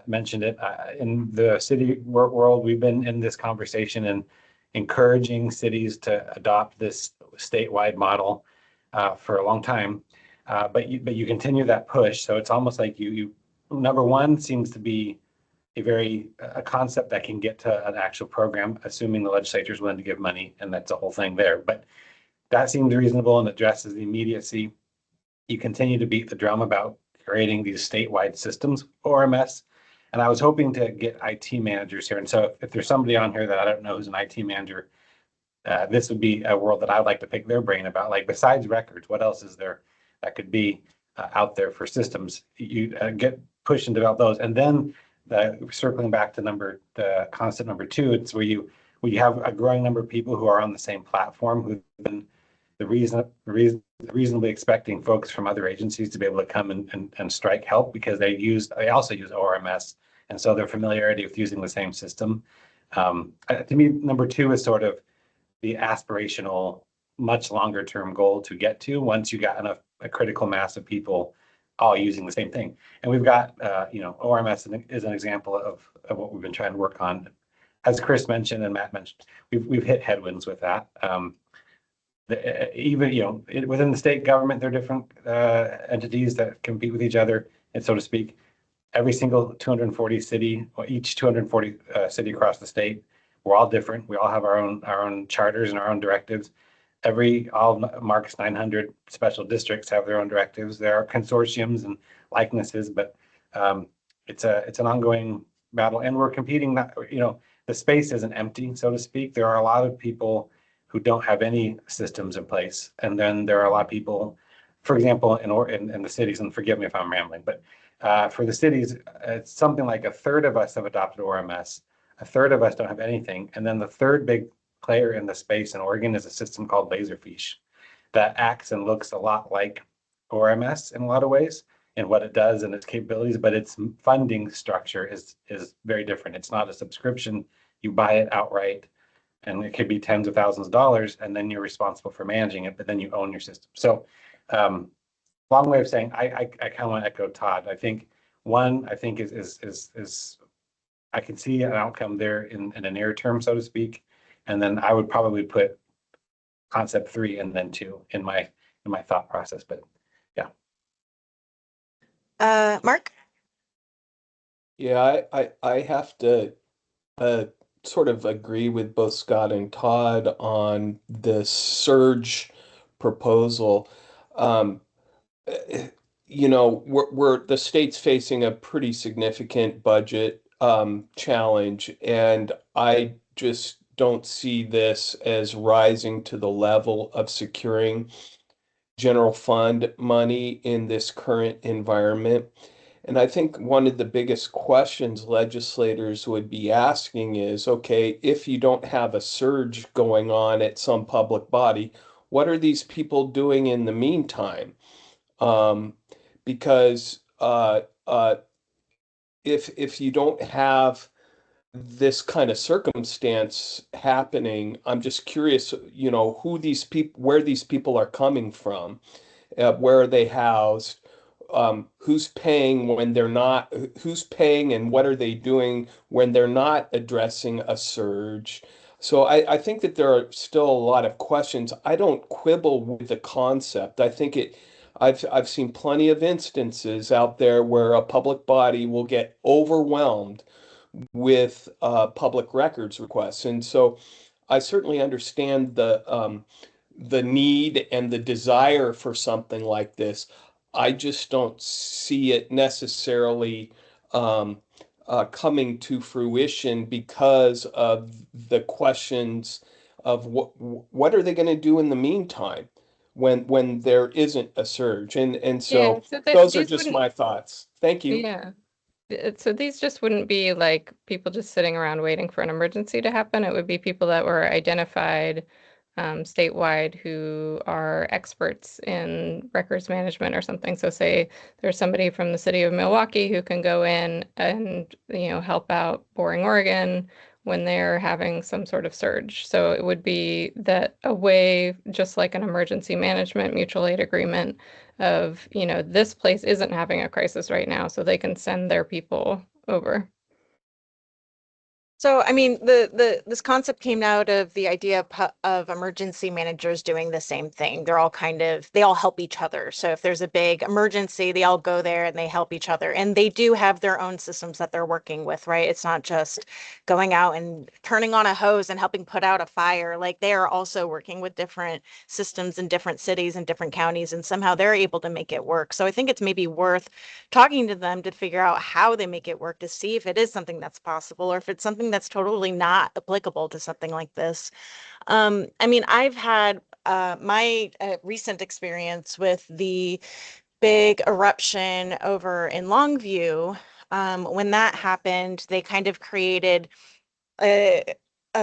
mentioned it. In the city world, we've been in this conversation and encouraging cities to adopt this statewide model for a long time. But you continue that push. So it's almost like you number one seems to be a concept that can get to an actual program, assuming the legislature is willing to give money, and that's a whole thing there. But that seems reasonable and addresses the immediacy. You continue to beat the drum about creating these statewide systems, ORMS. And I was hoping to get IT managers here. And so if there's somebody on here that I don't know who's an IT manager, this would be a world that I'd like to pick their brain about. Like, besides records, what else is there that could be out there for systems? You get push and develop those. And then circling back to the concept number 2, it's where you have a growing number of people who are on the same platform, who've been reasonably expecting folks from other agencies to be able to come and strike help because they also use ORMS, and so their familiarity with using the same system. To me, number 2 is sort of the aspirational, much longer term goal to get to once you got a critical mass of people all using the same thing. And we've got ORMS is an example of what we've been trying to work on. As Chris mentioned and Matt mentioned, we've hit headwinds with that. Even within the state government, there are different entities that compete with each other, and so to speak. Every single 240 city, or each 240 city across the state, we're all different. We all have our own charters and our own directives. All Marcus 900 special districts have their own directives. There are consortiums and likenesses, but it's an ongoing battle, and we're competing. The space isn't empty, so to speak. There are a lot of people who don't have any systems in place. And then there are a lot of people for example, in the cities, and forgive me if I'm rambling, but for the cities, it's something like a third of us have adopted ORMS, a third of us don't have anything, and then the third big player in the space in Oregon is a system called Laserfish that acts and looks a lot like ORMS in a lot of ways and what it does and its capabilities, but its funding structure is very different. It's not a subscription. You buy it outright, and it could be tens of thousands of dollars, and then you're responsible for managing it, but then you own your system. So long way of saying I kind of want to echo Todd. I think is I can see an outcome there in a near term, so to speak. And then I would probably put concept 3 and then 2 in my thought process. But yeah. Mark? Yeah, I have to sort of agree with both Scott and Todd on the surge proposal. We're the state's facing a pretty significant budget challenge, and I just don't see this as rising to the level of securing general fund money in this current environment. And I think one of the biggest questions legislators would be asking is, okay, if you don't have a surge going on at some public body, what are these people doing in the meantime? Because if you don't have this kind of circumstance happening, I'm just curious, who these people, where these people are coming from, where are they housed, who's paying when they're not, who's paying and what are they doing when they're not addressing a surge. So I think that there are still a lot of questions. I don't quibble with the concept. I think I've seen plenty of instances out there where a public body will get overwhelmed with public records requests. And so I certainly understand the need and the desire for something like this. I just don't see it necessarily coming to fruition because of the questions of what are they going to do in the meantime when there isn't a surge. And so those are just my thoughts. Thank you. Yeah. So these just wouldn't be like people just sitting around waiting for an emergency to happen. It would be people that were identified statewide who are experts in records management or something. So say there's somebody from the city of Milwaukee who can go in and, help out Boring, Oregon when they're having some sort of surge. So it would be that a way, just like an emergency management mutual aid agreement of, this place isn't having a crisis right now, so they can send their people over. So, I mean, this concept came out of the idea of emergency managers doing the same thing. They all help each other. So if there's a big emergency, they all go there and they help each other. And they do have their own systems that they're working with, right? It's not just going out and turning on a hose and helping put out a fire. Like they are also working with different systems in different cities and different counties, and somehow they're able to make it work. So I think it's maybe worth talking to them to figure out how they make it work, to see if it is something that's possible or if it's something that's totally not applicable to something like this. I mean, I've had my recent experience with the big eruption over in Longview. When that happened, they kind of created a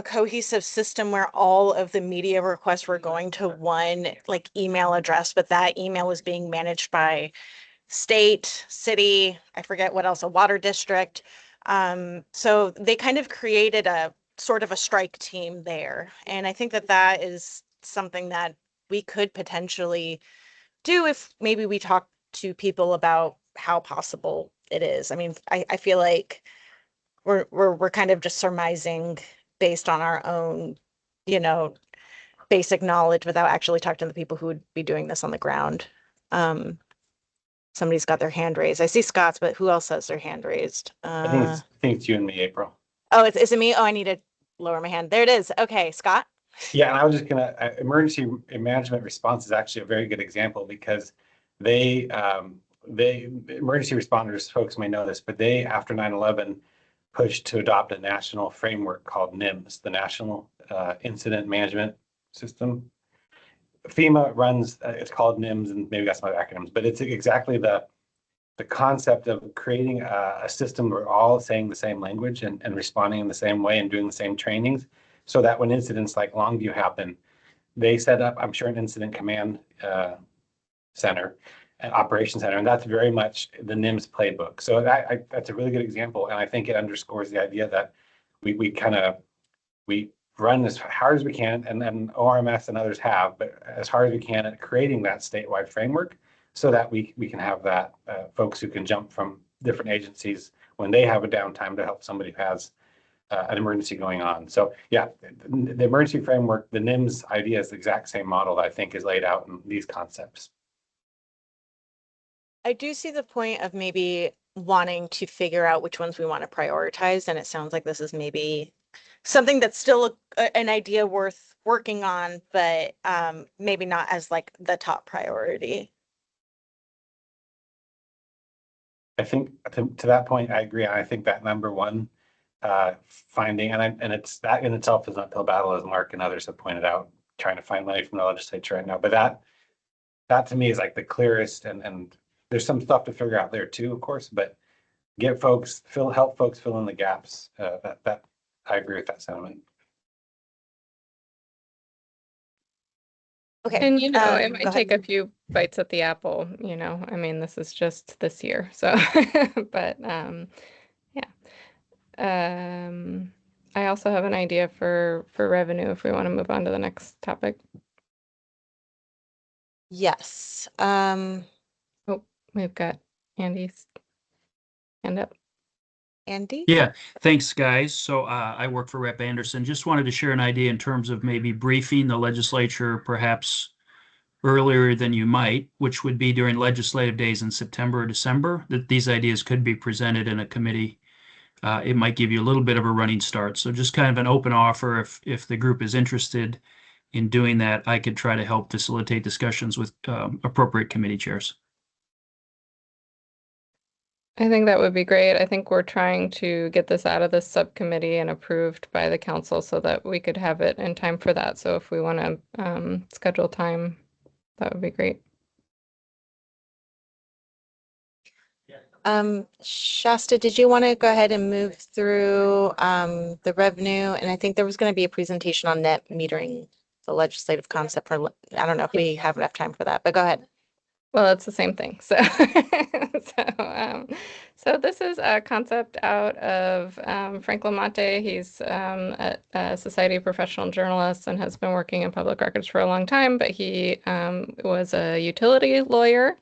cohesive system where all of the media requests were going to one like email address, but that email was being managed by state, city, I forget what else, a water district. So they kind of created a sort of a strike team there. And I think that is something that we could potentially do if maybe we talk to people about how possible it is. I mean, I feel like we're kind of just surmising based on our own, basic knowledge without actually talking to the people who would be doing this on the ground. Somebody's got their hand raised. I see Scott's, but who else has their hand raised? I think it's you and me, April. Oh, is it me? Oh, I need to lower my hand. There it is. Okay, Scott. Yeah, and I was just gonna, emergency management response is actually a very good example because they emergency responders, folks may know this, but they, after 9/11, pushed to adopt a national framework called NIMS, the National Incident Management System. FEMA runs, it's called NIMS, and maybe got some other acronyms, but it's exactly the concept of creating a system where we're all saying the same language and responding in the same way and doing the same trainings, so that when incidents like Longview happen, they set up, I'm sure, an incident command center, an operations center, and that's very much the NIMS playbook. So that's a really good example, and I think it underscores the idea that we run as hard as we can, and then ORMS and others have, but as hard as we can at creating that statewide framework, so that we can have that folks who can jump from different agencies when they have a downtime to help somebody who has an emergency going on. So yeah, the emergency framework, the NIMS idea is the exact same model that I think is laid out in these concepts. I do see the point of maybe wanting to figure out which ones we want to prioritize, and it sounds like this is maybe something that's still an idea worth working on, but maybe not as like the top priority. I think to that point, I agree. I think that number one finding, and it's that in itself is an uphill battle, as Mark and others have pointed out, trying to find money from the legislature right now. But that to me is like the clearest, and there's some stuff to figure out there too, of course, but help folks fill in the gaps. That I agree with that sentiment. Okay. And it go might ahead. take a few bites at the apple, I mean, this is just this year, so, but, yeah. I also have an idea for revenue if we want to move on to the next topic. Yes. Oh, we've got Andy's hand up. Andy? Yeah, thanks, guys. So I work for Rep. Anderson. Just wanted to share an idea in terms of maybe briefing the legislature perhaps earlier than you might, which would be during legislative days in September or December, that these ideas could be presented in a committee. It might give you a little bit of a running start. So just kind of an open offer. If the group is interested in doing that, I could try to help facilitate discussions with appropriate committee chairs. I think that would be great. I think we're trying to get this out of the subcommittee and approved by the council so that we could have it in time for that. So if we want to schedule time, that would be great. Shasta, did you want to go ahead and move through the revenue? And I think there was going to be a presentation on net metering, the legislative concept for, I don't know if we have enough time for that, but go ahead. Well, it's the same thing. So, so this is a concept out of Frank Lamonte. He's a Society of Professional Journalists and has been working in public records for a long time, but he was a utility lawyer.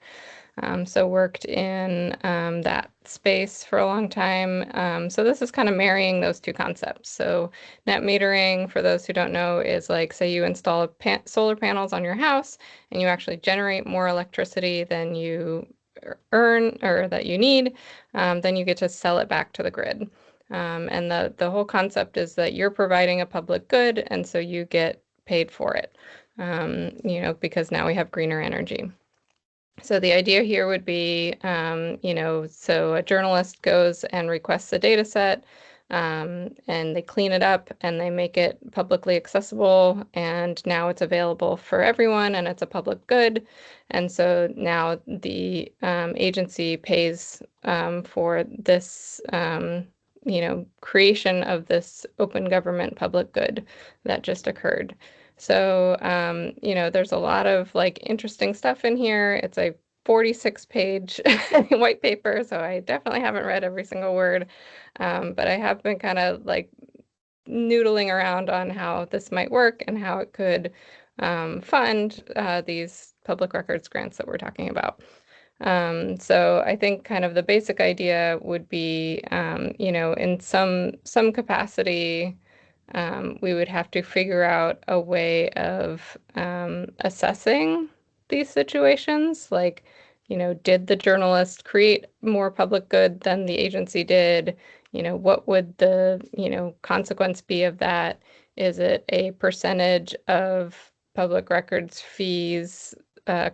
So worked in that space for a long time. So this is kind of marrying those two concepts. So net metering, for those who don't know, is like, say you install solar panels on your house and you actually generate more electricity than you earn or that you need, then you get to sell it back to the grid. And the whole concept is that you're providing a public good, and so you get paid for it, because now we have greener energy. So the idea here would be, so a journalist goes and requests a data set, and they clean it up and they make it publicly accessible, and now it's available for everyone and it's a public good. And so now the agency pays for this, creation of this open government public good that just occurred. So, there's a lot of like interesting stuff in here. It's a 46-page white paper, so I definitely haven't read every single word, but I have been kind of like noodling around on how this might work and how it could fund these public records grants that we're talking about. So I think kind of the basic idea would be, in some capacity, we would have to figure out a way of assessing these situations. Like, did the journalist create more public good than the agency did? What would the, consequence be of that? Is it a percentage of public records fees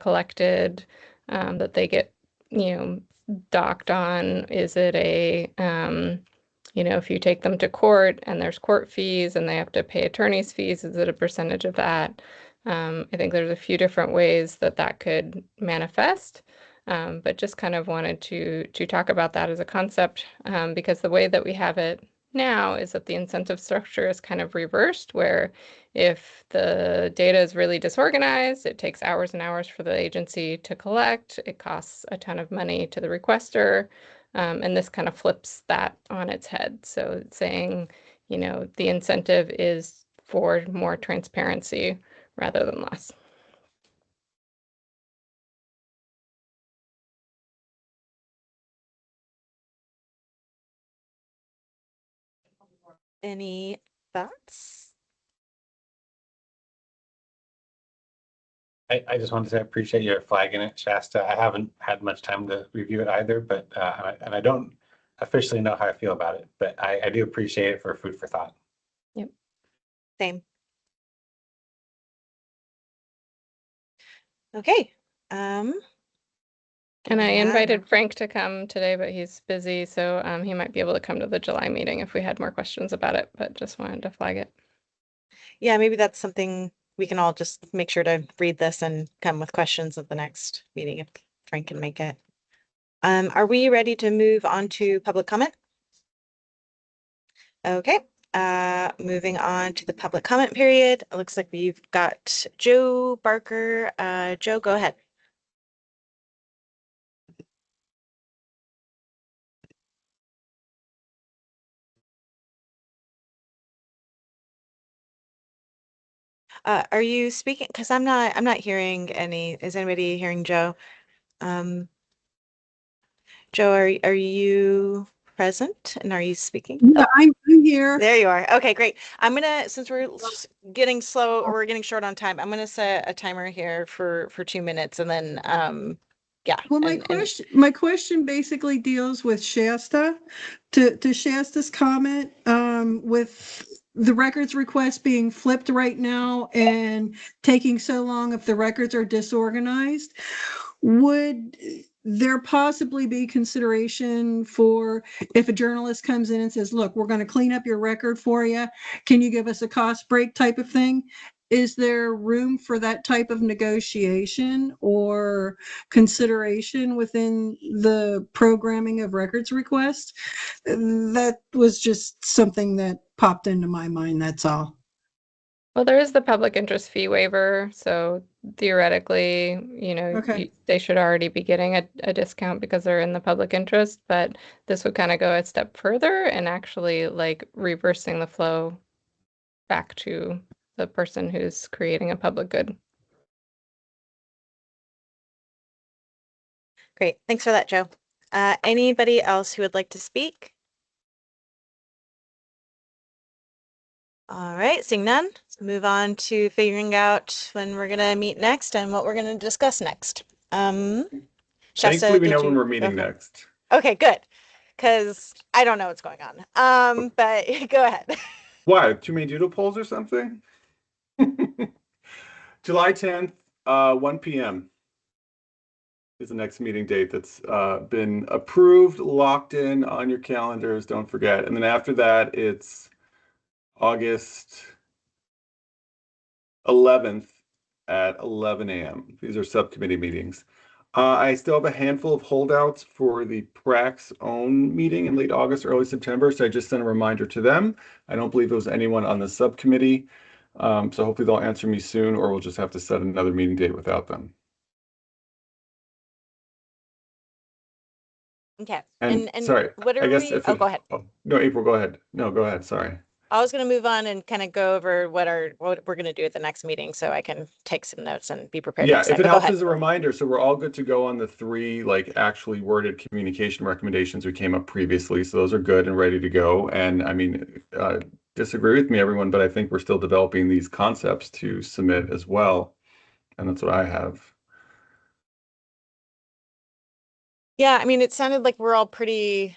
collected that they get, docked on? Is it a if you take them to court and there's court fees and they have to pay attorney's fees, is it a percentage of that? I think there's a few different ways that that could manifest, but just kind of wanted to talk about that as a concept, because the way that we have it now is that the incentive structure is kind of reversed, where if the data is really disorganized, it takes hours and hours for the agency to collect, it costs a ton of money to the requester, and this kind of flips that on its head. So it's saying, you know, the incentive is for more transparency rather than less. Any thoughts? I just wanted to say I appreciate your flagging it, Shasta. I haven't had much time to review it either, but and I don't officially know how I feel about it, but I do appreciate it for food for thought. Yep. Same. Okay. And I Yeah. invited Frank to come today, but he's busy, so he might be able to come to the July meeting if we had more questions about it, but just wanted to flag it. Yeah, maybe that's something we can all just make sure to read this and come with questions at the next meeting if Frank can make it. Are we ready to move on to public comment? Okay, moving on to the public comment period. It looks like we've got Joe Barker. Joe, go ahead. Are you speaking? Because I'm not hearing any. Is anybody hearing Joe? Joe, are you present and are you speaking? Yeah, I'm here. There you are. Okay, great. I'm gonna, since we're getting slow or we're getting short on time, I'm gonna set a timer here for 2 minutes and then yeah. Well, my question basically deals with Shasta, to Shasta's comment, with the records request being flipped right now and taking so long if the records are disorganized. Would there possibly be consideration for if a journalist comes in and says, look, we're going to clean up your record for you. Can you give us a cost break type of thing? Is there room for that type of negotiation or consideration within the programming of records requests? That was just something that popped into my mind, that's all. Well, there is the public interest fee waiver, so theoretically, you know, Okay. they should already be getting a discount because they're in the public interest, but this would kind of go a step further and actually like reversing the flow back to the person who's creating a public good. Great. Thanks for that, Joe. Anybody else who would like to speak? All right, seeing none, let's move on to figuring out when we're gonna meet next and what we're gonna discuss next. Shasta, Thankfully, we did know when you we're meeting go for it? next. Okay, good. Because I don't know what's going on. But go ahead. Why? Too many doodle polls or something? July 10th, 1 p.m. is the next meeting date that's been approved, locked in on your calendars. Don't forget. And then after that, it's August 11th at 11 a.m. These are subcommittee meetings. I still have a handful of holdouts for the PRAC's own meeting in late August, early September. So I just sent a reminder to them. I don't believe there was anyone on the subcommittee. So hopefully they'll answer me soon, or we'll just have to set another meeting date without them. Okay. And And sorry, what I are guess we? if Oh, go ahead. oh, no, April, go ahead. No, go ahead. Sorry. I was going to move on and kind of go over what we're going to do at the next meeting so I can take some notes and be prepared Yeah, next if time. it But go helps ahead. as a reminder, so we're all good to go on the 3 like actually worded communication recommendations we came up previously. So those are good and ready to go. And I mean, disagree with me, everyone, but I think we're still developing these concepts to submit as well. And that's what I have. Yeah, I mean, it sounded like we're all pretty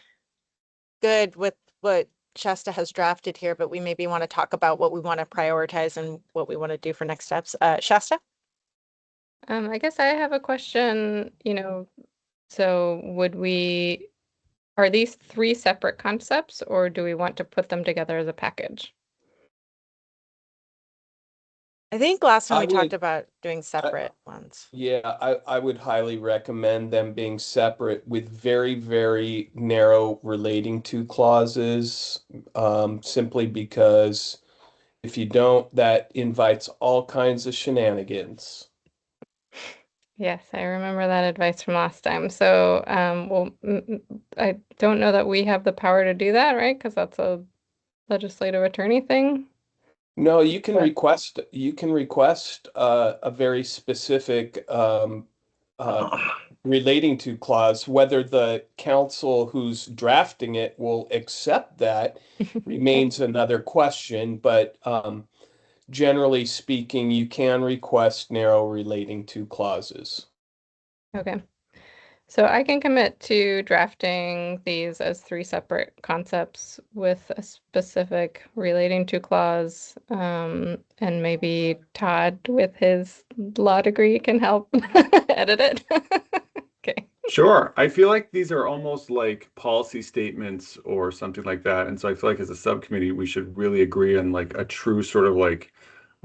good with what Shasta has drafted here, but we maybe want to talk about what we want to prioritize and what we want to do for next steps. Shasta? I guess I have a question, you know, so are these 3 separate concepts or do we want to put them together as a package? I think last time I we talked would- about doing separate ones. Yeah, I would highly recommend them being separate with very, very narrow relating to clauses, simply because if you don't, that invites all kinds of shenanigans. Yes, I remember that advice from last time. So, well, I don't know that we have the power to do that, right? Because that's a legislative attorney thing. No, you can But- request a very specific relating to clause. Whether the council who's drafting it will accept that remains another question, but generally speaking, you can request narrow relating to clauses. Okay. So I can commit to drafting these as 3 separate concepts with a specific relating to clause, and maybe Todd with his law degree can help edit it. Okay. Sure. I feel like these are almost like policy statements or something like that. And so I feel like as a subcommittee, we should really agree on like a true sort of like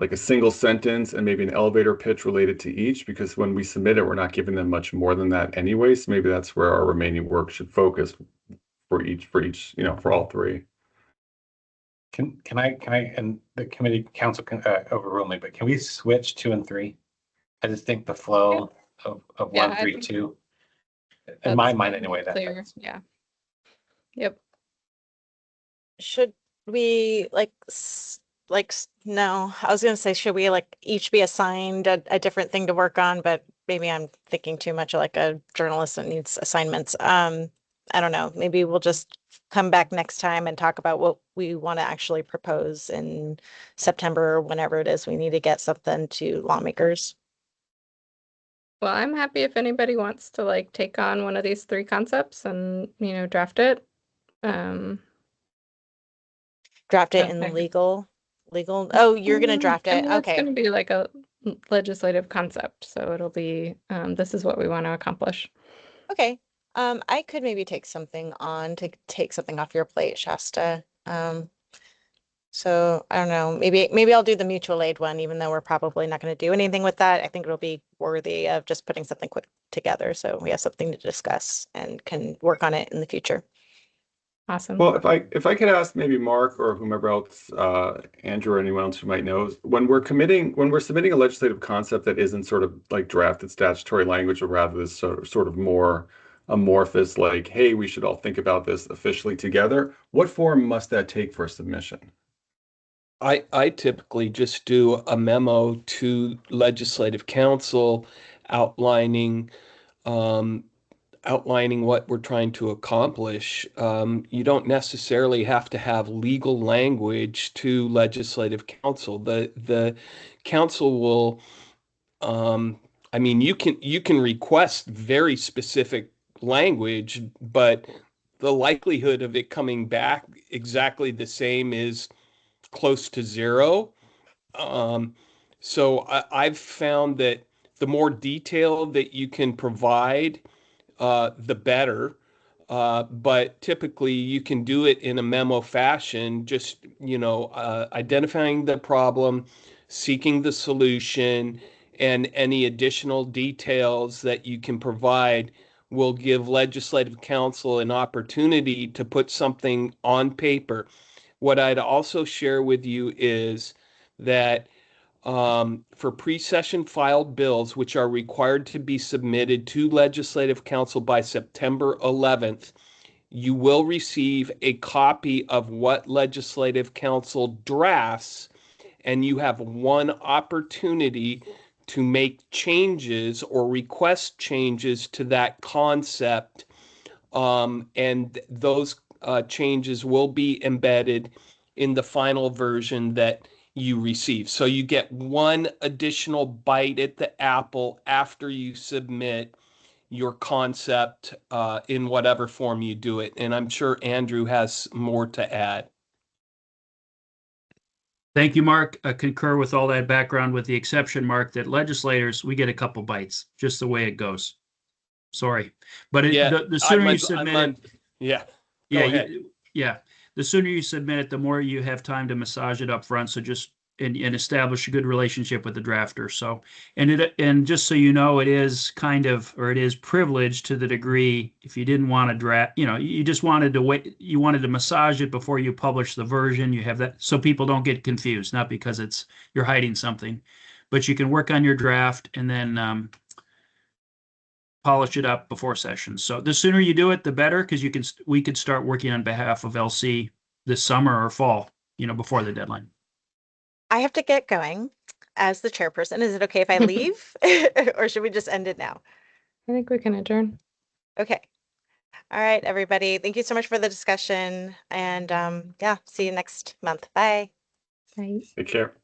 a single sentence and maybe an elevator pitch related to each, because when we submit it, we're not giving them much more than that anyway. So maybe that's where our remaining work should focus for each, for all 3. Can I, and the committee council can overrule me, but can we switch 2 and 3? I just think the flow of Yeah, 1, I 3, think 2. In my that's mind anyway, clear. Yeah. Yep. Should we no, I was gonna say, should we like each be assigned a different thing to work on, but maybe I'm thinking too much like a journalist that needs assignments. I don't know, maybe we'll just come back next time and talk about what we want to actually propose in September or whenever it is we need to get something to lawmakers. Well, I'm happy if anybody wants to like take on one of these 3 concepts and, draft it. Draft it Okay. in legal. Oh, you're gonna draft I it. mean, it's Okay. going to be like a legislative concept, so it'll be this is what we want to accomplish. Okay. I could maybe take something on to take something off your plate, Shasta. So I don't know, maybe I'll do the mutual aid one, even though we're probably not going to do anything with that. I think it'll be worthy of just putting something quick together, so we have something to discuss and can work on it in the future. Awesome. Well, if I could ask maybe Mark or whomever else, Andrew or anyone else who might know, when we're submitting a legislative concept that isn't sort of like drafted statutory language, or rather is sort of more amorphous, like, hey, we should all think about this officially together, what form must that take for submission? I typically just do a memo to legislative council outlining what we're trying to accomplish. You don't necessarily have to have legal language to legislative council. The council will, I mean, you can request very specific language, but the likelihood of it coming back exactly the same is close to 0. So I've found that the more detail that you can provide, the better. But typically you can do it in a memo fashion, just, identifying the problem, seeking the solution, and any additional details that you can provide will give legislative council an opportunity to put something on paper. What I'd also share with you is that for pre-session filed bills, which are required to be submitted to Legislative Council by September 11th, you will receive a copy of what Legislative Council drafts, and you have one opportunity to make changes or request changes to that concept, and those changes will be embedded in the final version that you receive. So you get one additional bite at the apple after you submit your concept in whatever form you do it. And I'm sure Andrew has more to add. Thank you, Mark. I concur with all that background, with the exception, Mark, that legislators, we get a couple bites, just the way it goes. Sorry. But the sooner you submit it, yeah. yeah, the sooner you submit it, the more you have time to massage it up front. So just and establish a good relationship with the drafter. So, and just so you know, it is privileged to the degree, if you didn't want to draft, you just wanted to wait, you wanted to massage it before you publish the version, you have that, so people don't get confused, not because you're hiding something, but you can work on your draft and then polish it up before sessions. So the sooner you do it, the better, because we could start working on behalf of LC this summer or fall, before the deadline. I have to get going as the chairperson. Is it okay if I leave or should we just end it now? I think we can adjourn. Okay. All right, everybody. Thank you so much for the discussion and yeah, see you next month. Bye. Bye. Take care.